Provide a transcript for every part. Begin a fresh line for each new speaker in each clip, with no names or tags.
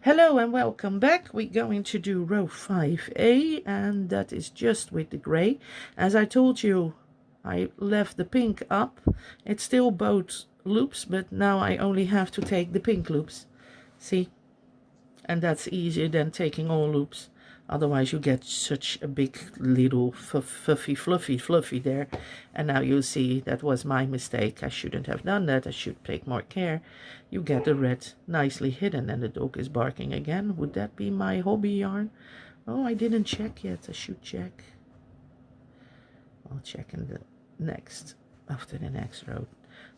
Hello and welcome back. We're going to do row 5A, and that is just with the gray. As I told you, I left the pink up. It's still both loops, but now I only have to take the pink loops. See? And that's easier than taking all loops. Otherwise you get such a big little fluffy there. And now you see that was my mistake. I shouldn't have done that. I should take more care. You get the red nicely hidden, and the dog is barking again. Would that be my hobby yarn? Oh, I didn't check yet. I should check. I'll check in the next, after the next row.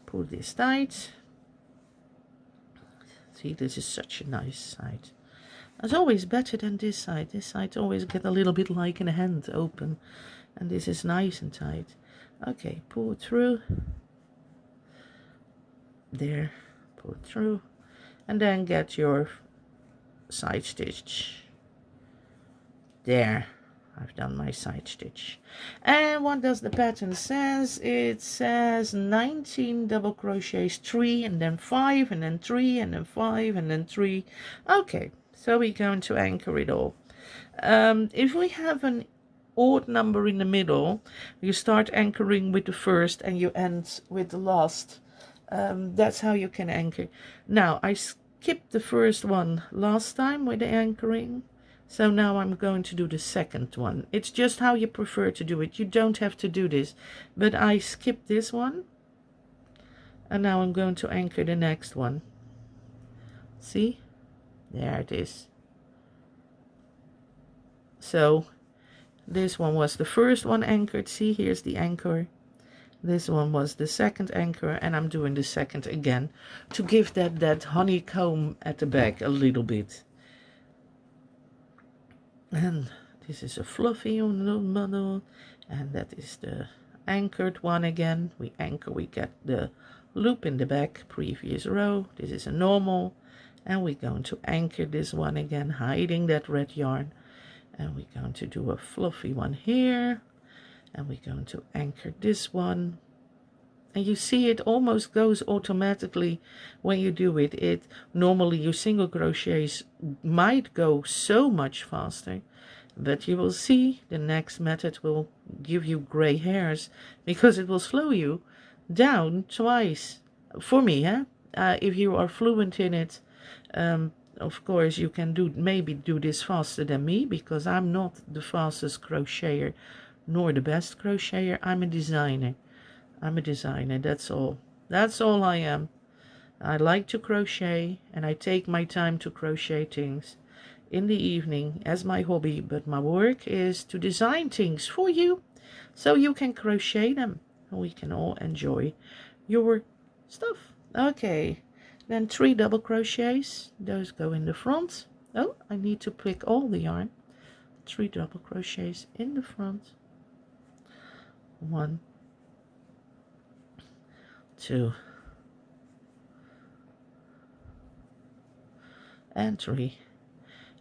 Pull this tight. See, this is such a nice side. It's always better than this side. This side always get a little bit like a hand open. And this is nice and tight. Okay, pull it through. There, pull it through. And then get your side stitch. There, I've done my side stitch. And what does the pattern says? It says 19 double crochets, 3 and then 5 and then 3 and then 5 and then 3. Okay. So we're going to anchor it all. If we have an odd number in the middle, you start anchoring with the first and you end with the last. That's how you can anchor. Now, I skipped the first one last time with the anchoring. So now I'm going to do the second one. It's just how you prefer to do it. You don't have to do this. But I skipped this one. And now I'm going to anchor the next one. See? There it is. So this one was the first one anchored. See, here's the anchor. This one was the second anchor, and I'm doing the second again to give that honeycomb at the back a little bit. And this is a fluffy little model, and that is the anchored one again. We anchor, we get the loop in the back, previous row. This is a normal. And we're going to anchor this one again, hiding that red yarn. And we're going to do a fluffy one here. And we're going to anchor this one. And you see it almost goes automatically when you do it. Normally your single crochets might go so much faster. But you will see the next method will give you gray hairs, because it will slow you down twice. For me, if you are fluent in it. Of course you can maybe do this faster than me, because I'm not the fastest crocheter nor the best crocheter. I'm a designer. That's all I am. I like to crochet, and I take my time to crochet things in the evening as my hobby, but my work is to design things for you so you can crochet them and we can all enjoy your stuff. Okay. Then 3 double crochets, those go in the front. Oh, I need to pick all the yarn. 3 double crochets in the front. 1, 2, and 3.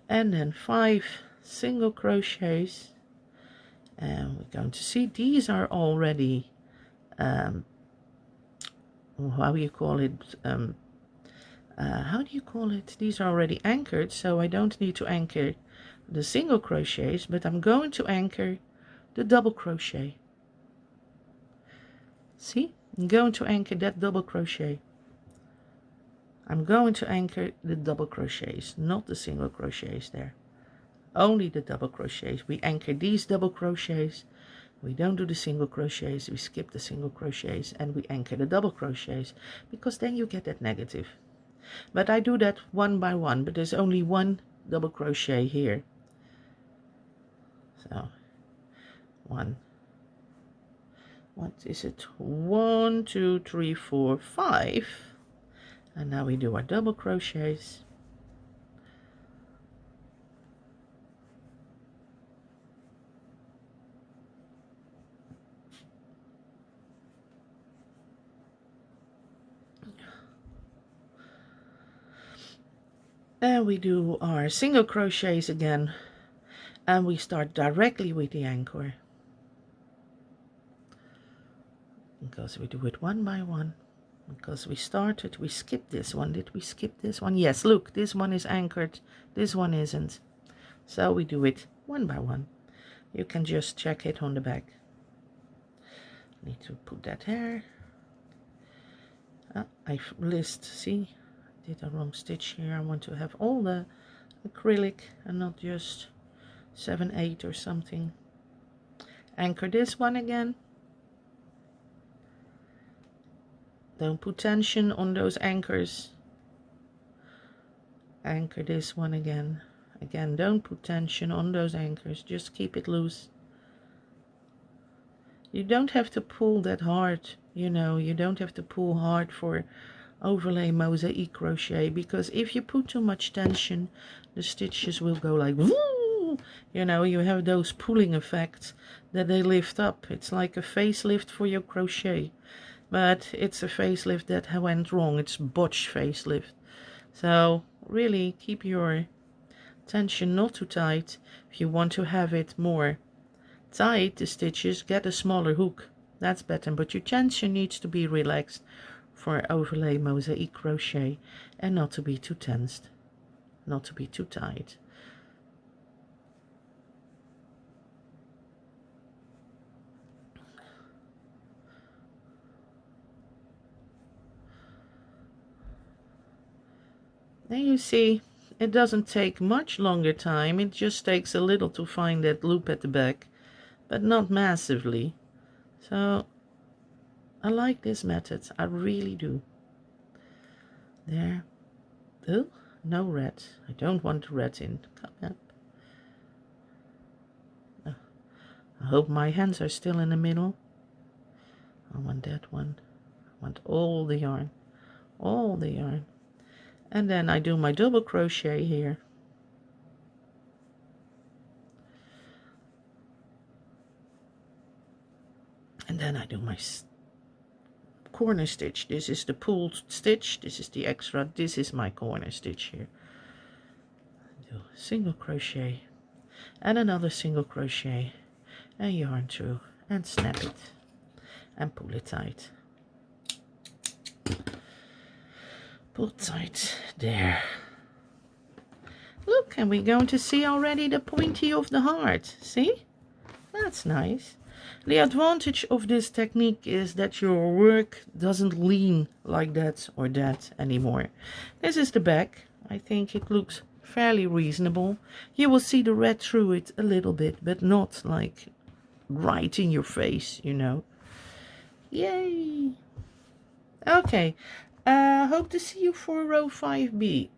And then 5 single crochets. And we're going to see these are already, how do you call it? How do you call it? These are already anchored, so I don't need to anchor the single crochets, but I'm going to anchor the double crochet. See? I'm going to anchor that double crochet. I'm going to anchor the double crochets, not the single crochets there. Only the double crochets. We anchor these double crochets. We don't do the single crochets. We skip the single crochets and we anchor the double crochets, because then you get that negative. But I do that one by one, but there's only 1 double crochet here. So 1, what is it? 1, 2, 3, 4, 5. And now we do our double crochets. And we do our single crochets again, and we start directly with the anchor, because we do it one by one. because we skipped this one. Did we skip this one? Yes, look, this one is anchored, this one isn't. So we do it one by one. You can just check it on the back. Need to put that there. I see, I did a wrong stitch here. I want to have all the acrylic and not just 7/8 or something. Anchor this one again. Don't put tension on those anchors. Anchor this one again. Again, don't put tension on those anchors. Just keep it loose. You don't have to pull that hard, you know. You don't have to pull hard for overlay mosaic crochet, because if you put too much tension, the stitches will go like woo. You know, you have those pulling effects that they lift up. It's like a facelift for your crochet. But it's a facelift that went wrong. It's botched facelift. So really keep your tension not too tight. If you want to have it more tight, the stitches, get a smaller hook. That's better. But your tension needs to be relaxed for overlay mosaic crochet and not to be too tensed. Not to be too tight. Then you see, it doesn't take much longer time. It just takes a little to find that loop at the back, but not massively. So I like this method. I really do. There. Oh, no red. I don't want the red in. Come up. Oh, I hope my hands are still in the middle. I want that one. I want all the yarn. All the yarn. And then I do my double crochet here. And then I do my corner stitch. This is the pulled stitch. This is the extra. This is my corner stitch here. I do a single crochet and another single crochet and yarn through and snap it and pull it tight. Pull tight there. Look, and we're going to see already the pointy of the heart. See? That's nice. The advantage of this technique is that your work doesn't lean like that or that anymore. This is the back. I think it looks fairly reasonable. You will see the red through it a little bit, but not like right in your face, you know. Yay! Okay. Hope to see you for row 5B.